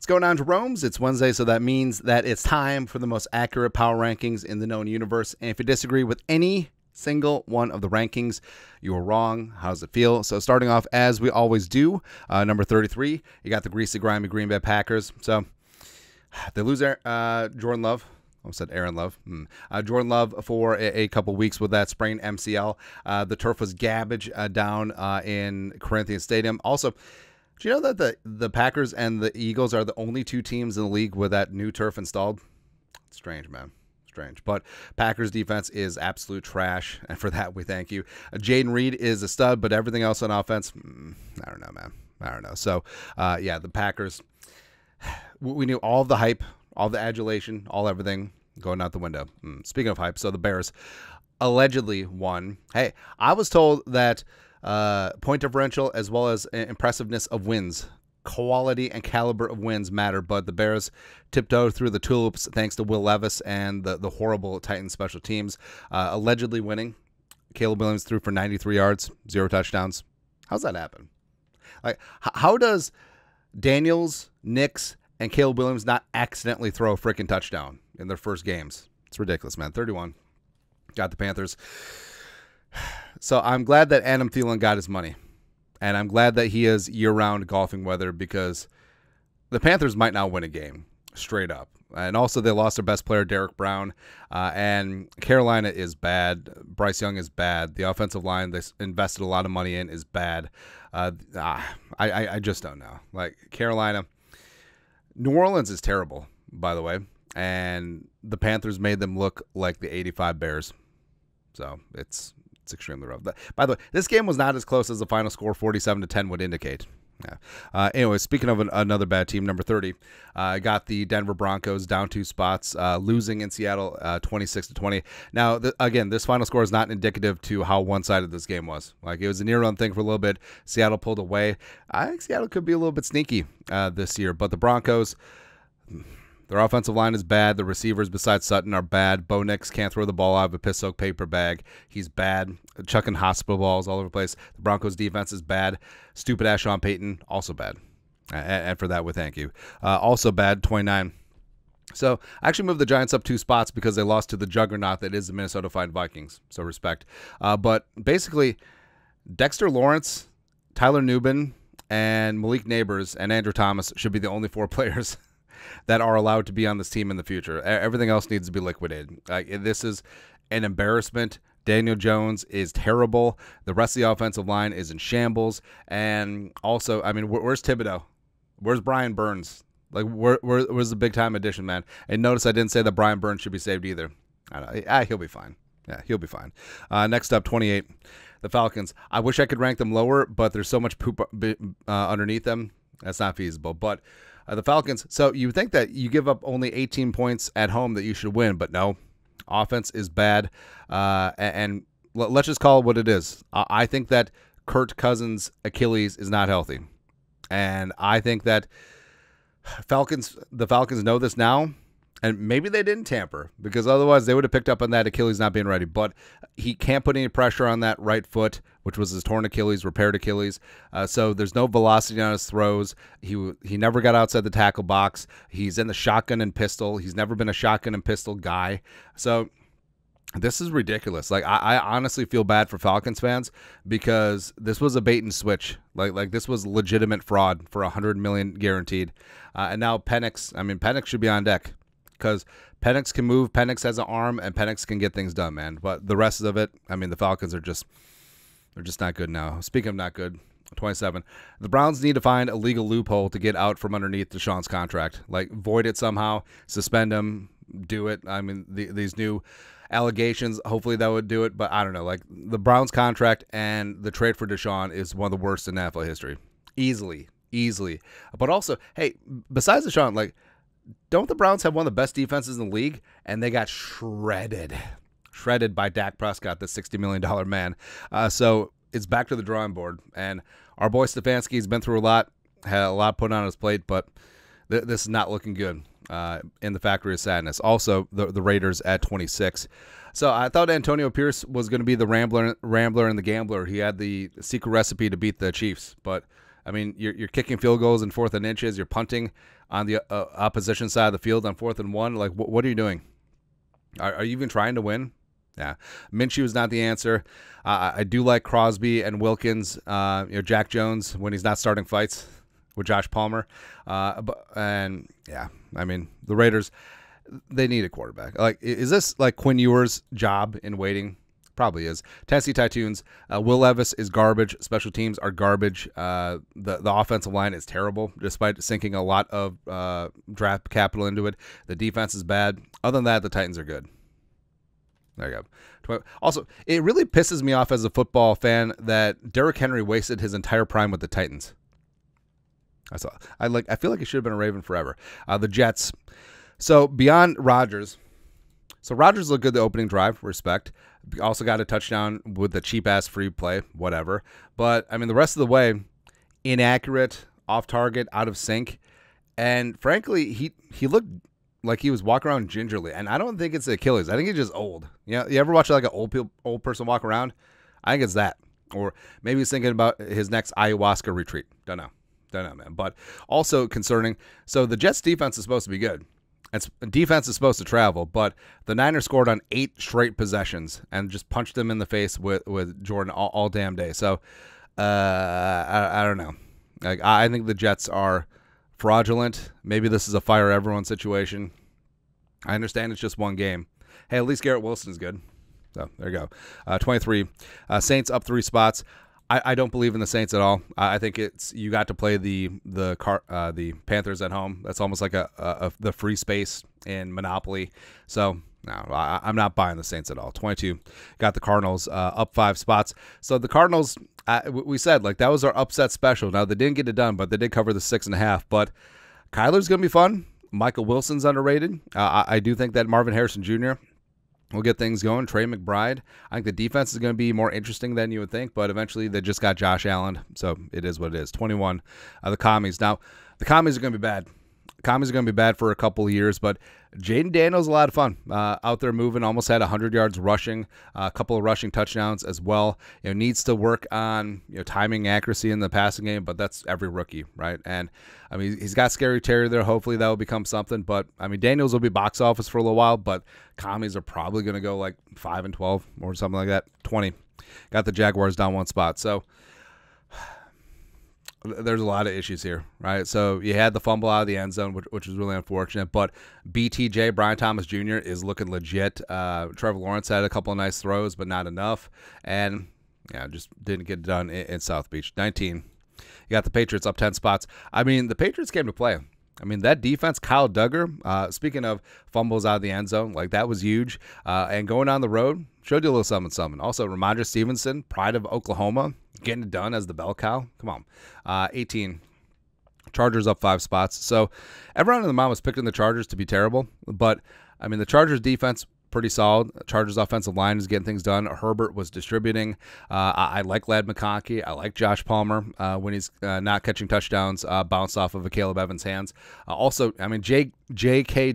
going on, Jerome's? It's Wednesday, so that means that it's time for the most accurate power rankings in the known universe. And if you disagree with any single one of the rankings, you are wrong. How does it feel? So starting off, as we always do, number 33, you got the greasy, grimy Green Bay Packers. So they lose Jordan Love. I said Aaron Love. Jordan Love for a couple weeks with that sprained MCL. The turf was garbage down in Corinthians Stadium. Also, do you know that the Packers and the Eagles are the only two teams in the league with that new turf installed? It's strange, man. Strange. But Packers defense is absolute trash, and for that we thank you. Jaden Reed is a stud, but everything else on offense, I don't know, man. I don't know. So, yeah, the Packers, we knew all the hype, all the adulation, all everything going out the window. Speaking of hype, so the Bears allegedly won. Hey, I was told that point differential as well as impressiveness of wins, quality and caliber of wins matter, but the Bears tiptoed through the tulips thanks to Will Levis and the horrible Titans special teams. Allegedly winning. Caleb Williams threw for 93 yards, 0 touchdowns. How's that happen? Like, how does Daniels, Nix, and Caleb Williams not accidentally throw a freaking touchdown in their first games? It's ridiculous, man. 31. Got the Panthers. So I'm glad that Adam Thielen got his money. And I'm glad that he is year-round golfing weather, because the Panthers might not win a game, straight up. And also they lost their best player, Derek Brown. And Carolina is bad. Bryce Young is bad. The offensive line they invested a lot of money in is bad. I just don't know. Like, Carolina. New Orleans is terrible, by the way. And the Panthers made them look like the 85 Bears. So it's extremely rough. By the way, this game was not as close as the final score 47-10 would indicate. Yeah. Anyway, speaking of another bad team, number 30, got the Denver Broncos down 2 spots, losing in Seattle 26-20. Now, again, this final score is not indicative to how one-sided this game was. Like, it was a near-run thing for a little bit. Seattle pulled away. I think Seattle could be a little bit sneaky this year, but the Broncos, their offensive line is bad. The receivers, besides Sutton, are bad. Bo Nix can't throw the ball out of a piss-soaked paper bag. He's bad. Chucking hospital balls all over the place. The Broncos' defense is bad. Stupid-ass Sean Payton, also bad. And for that, we thank you. Also bad, 29. So I actually moved the Giants up 2 spots because they lost to the juggernaut that is the Minnesota Vikings. So respect. But basically, Dexter Lawrence, Tyler Nubin, and Malik Neighbors and Andrew Thomas should be the only 4 players that are allowed to be on this team in the future. Everything else needs to be liquidated. This is an embarrassment. Daniel Jones is terrible. The rest of the offensive line is in shambles. And also, I mean, where's Thibodeau? Where's Brian Burns? Like, where's the big-time addition, man? And notice I didn't say that Brian Burns should be saved either. I know. He'll be fine. Yeah, he'll be fine. Next up, 28, the Falcons. I wish I could rank them lower, but there's so much poop underneath them. That's not feasible. But the Falcons, so you think that you give up only 18 points at home that you should win, but no. Offense is bad, and let's just call it what it is. I think that Kirk Cousins' Achilles is not healthy, and I think that the Falcons know this now, and maybe they didn't tamper, because otherwise they would have picked up on that Achilles not being ready. But he can't put any pressure on that right foot, which was his torn Achilles, repaired Achilles. So there's no velocity on his throws. He never got outside the tackle box. He's in the shotgun and pistol. He's never been a shotgun and pistol guy. So this is ridiculous. Like, I honestly feel bad for Falcons fans, because this was a bait and switch. Like this was legitimate fraud for $100 million guaranteed. And now Penix should be on deck, because Penix can move, Penix has an arm, and Penix can get things done, man. But the rest of it, I mean, the Falcons are just not good now. Speaking of not good, 27. The Browns need to find a legal loophole to get out from underneath Deshaun's contract. Like, void it somehow, suspend him, do it. I mean, these new allegations, hopefully that would do it. But I don't know. Like, the Browns contract and the trade for Deshaun is one of the worst in NFL history. Easily. But also, hey, besides Deshaun, like, don't the Browns have one of the best defenses in the league? And they got shredded by Dak Prescott, the $60 million man. So it's back to the drawing board. And our boy Stefanski's been through a lot, had a lot put on his plate, but this is not looking good in the factory of sadness. Also, the Raiders at 26. So I thought Antonio Pierce was going to be the rambler and the gambler. He had the secret recipe to beat the Chiefs, but I mean, you're kicking field goals in 4th and inches. You're punting on the opposition side of the field on 4th and 1. Like, what are you doing? Are you even trying to win? Yeah, Minshew is not the answer. I do like Crosby and Wilkins. Jack Jones when he's not starting fights with Josh Palmer. And yeah, I mean the Raiders, they need a quarterback. Like, is this like Quinn Ewers' job in waiting? Probably is. Tennessee Titans. Will Levis is garbage. Special teams are garbage. The offensive line is terrible, despite sinking a lot of draft capital into it. The defense is bad. Other than that, the Titans are good. There you go. Also, it really pisses me off as a football fan that Derrick Henry wasted his entire prime with the Titans. I feel like he should have been a Raven forever. The Jets. So beyond Rodgers. So Rodgers looked good the opening drive. Respect. Also got a touchdown with the cheap-ass free play. Whatever. But, I mean, the rest of the way, inaccurate, off-target, out of sync. And, frankly, he looked like he was walking around gingerly. And I don't think it's the Achilles. I think he's just old. You ever watch like an old person walk around? I think it's that. Or maybe he's thinking about his next ayahuasca retreat. Don't know, man. But also concerning, so the Jets defense is supposed to be good. Defense is supposed to travel, but the Niners scored on 8 straight possessions and just punched them in the face with Jordan all damn day. So I don't know. Like, I think the Jets are fraudulent. Maybe this is a fire everyone situation. I understand it's just one game. Hey, at least Garrett Wilson's good. So there you go. 23. Saints up 3 spots. I don't believe in the Saints at all. I think you got to play the Panthers at home. That's almost like the free space in Monopoly. So no, I'm not buying the Saints at all. 22. Got the Cardinals up 5 spots. So the Cardinals, we said like that was our upset special. Now they didn't get it done, but they did cover the 6.5. But Kyler's gonna be fun. Michael Wilson's underrated. I do think that Marvin Harrison Jr. will get things going. Trey McBride. I think the defense is going to be more interesting than you would think, but eventually they just got Josh Allen, so it is what it is. 21. The Commies. Now, the Commies are going to be bad. The Commies are going to be bad for a couple of years, but Jaden Daniels a lot of fun. Out there moving, almost had 100 yards rushing, a couple of rushing touchdowns as well. Needs to work on timing, accuracy in the passing game, but that's every rookie, right? And I mean, he's got Scary Terry there. Hopefully that will become something. But I mean, Daniels will be box office for a little while, but Commies are probably going to go like 5-12 or something like that. 20. Got the Jaguars down 1 spot. So there's a lot of issues here, right? So you had the fumble out of the end zone, which was really unfortunate. But BTJ, Brian Thomas Jr., is looking legit. Trevor Lawrence had a couple of nice throws, but not enough. And yeah, just didn't get it done in South Beach. 19. You got the Patriots up 10 spots. I mean, the Patriots came to play. I mean, that defense, Kyle Duggar, speaking of fumbles out of the end zone, like that was huge. And going on the road, showed you a little something. Also, Ramondre Stevenson, pride of Oklahoma, getting it done as the bell cow. Come on. 18. Chargers up 5 spots. So everyone in the mom was picking the Chargers to be terrible. But, I mean, the Chargers defense, pretty solid. Chargers offensive line is getting things done. Herbert was distributing. I like Ladd McConkey. I like Josh Palmer when he's not catching touchdowns, bounced off of a Caleb Evans' hands. Also, I mean, J.K.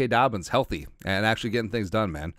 Dobbins, healthy and actually getting things done, man.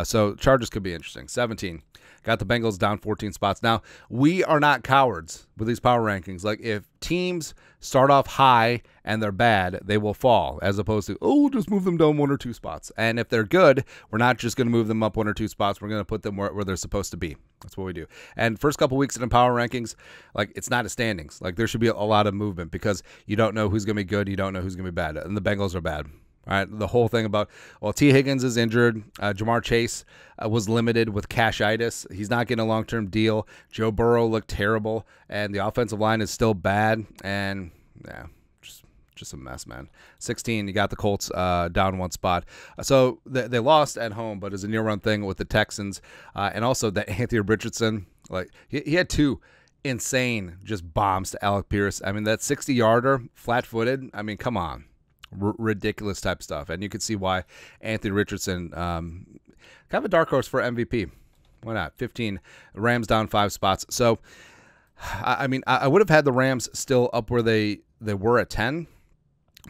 So Chargers could be interesting. 17. Got the Bengals down 14 spots. Now, we are not cowards with these power rankings. Like, if teams start off high and they're bad, they will fall, as opposed to, we'll just move them down 1 or 2 spots. And if they're good, we're not just going to move them up 1 or 2 spots. We're going to put them where they're supposed to be. That's what we do. And first couple weeks in the power rankings, like, it's not a standings. Like, there should be a lot of movement because you don't know who's going to be good. You don't know who's going to be bad. And the Bengals are bad. All right, the whole thing about, well, T. Higgins is injured. Jamar Chase was limited with fasciitis. He's not getting a long-term deal. Joe Burrow looked terrible, and the offensive line is still bad. And, yeah, just a mess, man. 16, you got the Colts down 1 spot. So they lost at home, but it's a near-run thing with the Texans. And also that Anthony Richardson, like, he had 2 insane just bombs to Alec Pierce. I mean, that 60-yarder, flat-footed, I mean, come on. Ridiculous type stuff, and you can see why Anthony Richardson, kind of a dark horse for MVP. Why not? 15. Rams down 5 spots. So, I mean, I would have had the Rams still up where they were at 10,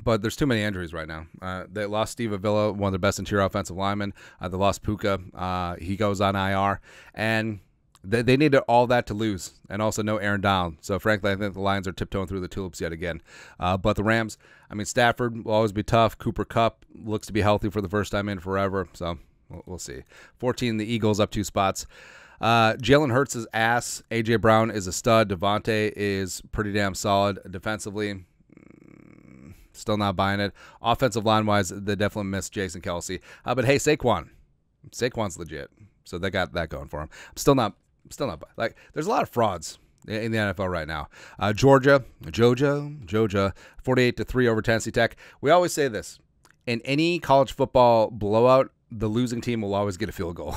but there's too many injuries right now. They lost Steve Avila, one of their best interior offensive linemen. They lost Puka. He goes on IR, and They needed all that to lose, and also no Aaron Donald. So, frankly, I think the Lions are tiptoeing through the tulips yet again. But the Rams, I mean, Stafford will always be tough. Cooper Kupp looks to be healthy for the first time in forever. So, we'll see. 14, the Eagles up 2 spots. Jalen Hurts is ass. A.J. Brown is a stud. Devontae is pretty damn solid defensively. Still not buying it. Offensive line-wise, they definitely missed Jason Kelsey. But, hey, Saquon's legit. So they got that going for him. I'm still not like, there's a lot of frauds in the NFL right now. Georgia, 48-3 over Tennessee Tech. We always say this. In any college football blowout, the losing team will always get a field goal.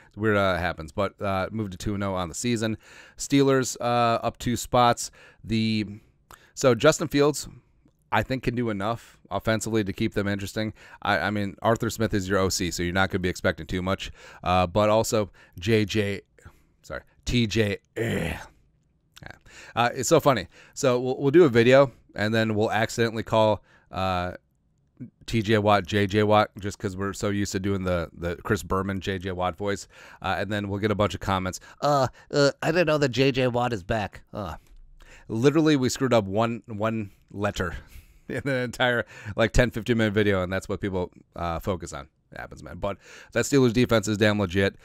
It's weird how it happens, but moved to 2-0 on the season. Steelers up 2 spots. So Justin Fields, I think, can do enough offensively to keep them interesting. I mean, Arthur Smith is your OC, so you're not going to be expecting too much. But also, TJ. It's so funny. So we'll do a video, and then we'll accidentally call TJ Watt JJ Watt, just because we're so used to doing the Chris Berman JJ Watt voice. And then we'll get a bunch of comments. I didn't know that JJ Watt is back. Literally, we screwed up one letter in the entire 10-15 minute video, and that's what people focus on. It happens, man. But that Steelers defense is damn legit,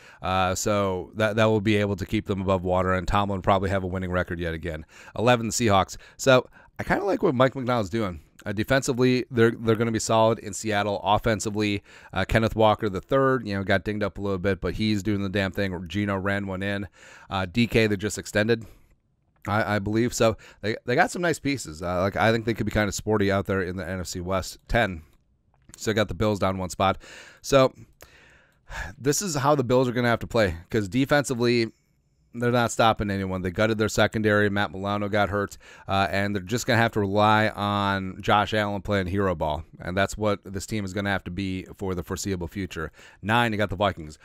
so that will be able to keep them above water, and Tomlin will probably have a winning record yet again. 11, the Seahawks. So I kind of like what Mike McDonald's doing. Defensively, they're going to be solid in Seattle. Offensively, Kenneth Walker III, got dinged up a little bit, but he's doing the damn thing. Gino ran one in. DK, they just extended, I believe. So they got some nice pieces. I think they could be kind of sporty out there in the NFC West. 10. So got the Bills down 1 spot. So this is how the Bills are going to have to play, because defensively, they're not stopping anyone. They gutted their secondary. Matt Milano got hurt, and they're just going to have to rely on Josh Allen playing hero ball, and that's what this team is going to have to be for the foreseeable future. 9, you got the Vikings.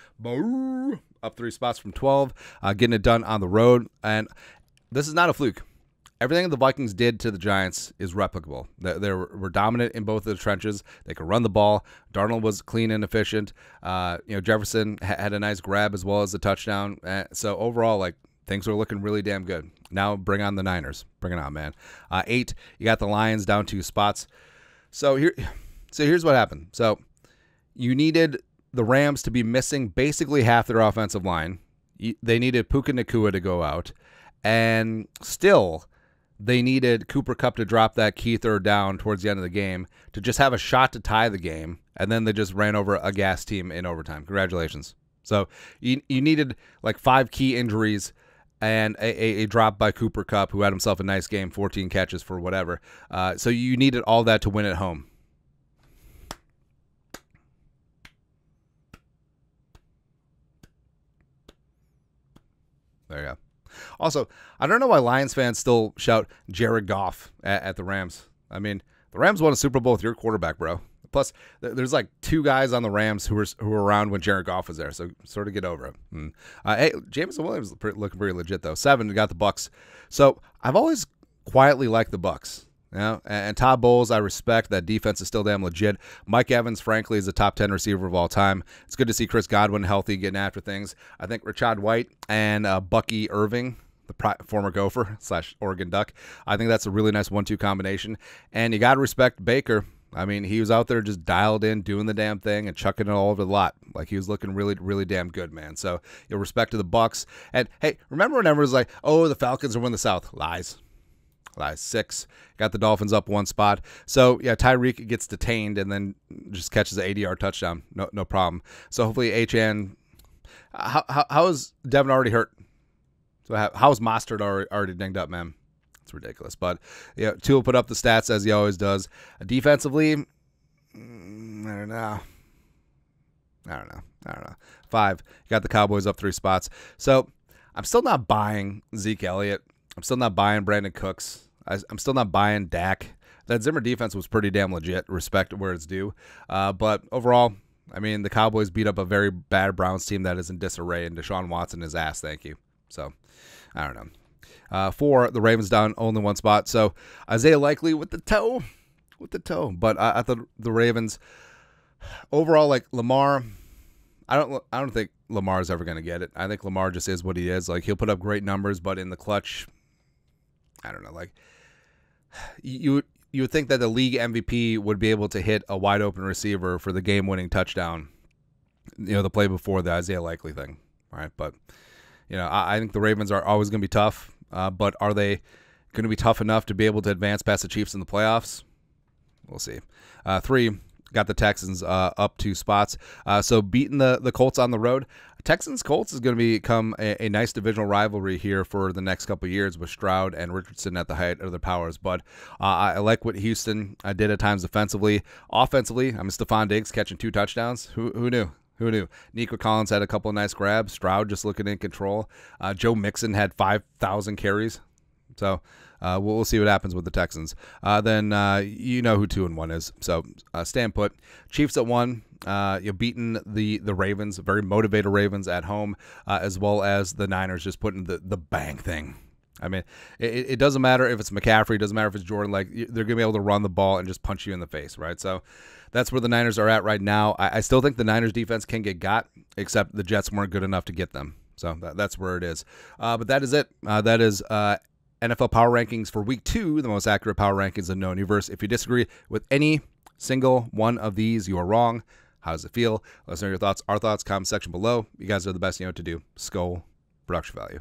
Up 3 spots from 12, getting it done on the road, and this is not a fluke. Everything the Vikings did to the Giants is replicable. They were dominant in both of the trenches. They could run the ball. Darnold was clean and efficient. Jefferson had a nice grab as well as the touchdown. So overall, things are looking really damn good. Now bring on the Niners. Bring it on, man. 8, you got the Lions down 2 spots. So here's what happened. So you needed the Rams to be missing basically half their offensive line. They needed Puka Nacua to go out, and still, they needed Cooper Kupp to drop that key third down towards the end of the game to just have a shot to tie the game, and then they just ran over a gas team in overtime. Congratulations. So you needed 5 key injuries and a drop by Cooper Kupp, who had himself a nice game, 14 catches for whatever. So you needed all that to win at home. There you go. Also, I don't know why Lions fans still shout Jared Goff at the Rams. I mean, the Rams won a Super Bowl with your quarterback, bro. Plus, there's 2 guys on the Rams who were around when Jared Goff was there, so sort of get over it. Hey, Jameson Williams looking pretty legit, though. 7, we got the Bucks. So I've always quietly liked the Bucks. And Todd Bowles, I respect. That defense is still damn legit. Mike Evans, frankly, is a top 10 receiver of all time. It's good to see Chris Godwin healthy, getting after things. I think Rashad White and Bucky Irving, the former Gopher / Oregon Duck, I think that's a really nice 1-2 combination. And you got to respect Baker. I mean, he was out there just dialed in, doing the damn thing, and chucking it all over the lot. He was looking really, really damn good, man. So, respect to the Bucks. And, hey, remember when everyone's like, oh, the Falcons are winning the South? Lies. 6. Got the Dolphins up 1 spot. So, yeah, Tyreek gets detained and then just catches an 80-yard touchdown. No problem. So, hopefully, H.N. How is Devin already hurt? So, how is Mostert already dinged up, man? It's ridiculous. But, yeah, Tua put up the stats as he always does. Defensively, I don't know. 5. You got the Cowboys up 3 spots. So, I'm still not buying Zeke Elliott. I'm still not buying Brandon Cooks. I'm still not buying Dak. That Zimmer defense was pretty damn legit. Respect where it's due. But overall, I mean, the Cowboys beat up a very bad Browns team that is in disarray, and Deshaun Watson is ass. Thank you. So, I don't know. 4, the Ravens down only 1 spot. So, Isaiah Likely with the toe. But I thought the Ravens, overall, Lamar, I don't think Lamar's ever going to get it. I think Lamar just is what he is. Like, he'll put up great numbers, but in the clutch, I don't know. Like, you would think that the league MVP would be able to hit a wide open receiver for the game-winning touchdown, the play before the Isaiah Likely thing, right? But, I think the Ravens are always going to be tough, but are they going to be tough enough to be able to advance past the Chiefs in the playoffs? We'll see. 3, got the Texans up 2 spots. So beating the Colts on the road. Texans-Colts is going to become a nice divisional rivalry here for the next couple of years with Stroud and Richardson at the height of their powers. But I like what Houston did at times defensively. Offensively, Stephon Diggs catching 2 touchdowns. Who knew? Who knew? Nico Collins had a couple of nice grabs. Stroud just looking in control. Joe Mixon had 5,000 carries. So we'll see what happens with the Texans. Then you know who 2-1 is. So stand put. Chiefs at 1. You're beating the Ravens, very motivated Ravens at home, as well as the Niners just putting the bang thing. I mean, it doesn't matter if it's McCaffrey, it doesn't matter if it's Jordan. Like, they're going to be able to run the ball and just punch you in the face, right? So that's where the Niners are at right now. I still think the Niners defense can get got, except the Jets weren't good enough to get them. So that's where it is. But that is it. That is NFL Power Rankings for Week 2, the most accurate power rankings in known universe. If you disagree with any single one of these, you are wrong. How does it feel? Let us know your thoughts. Our thoughts, comment section below. You guys are the best you know what to do. Skull production value.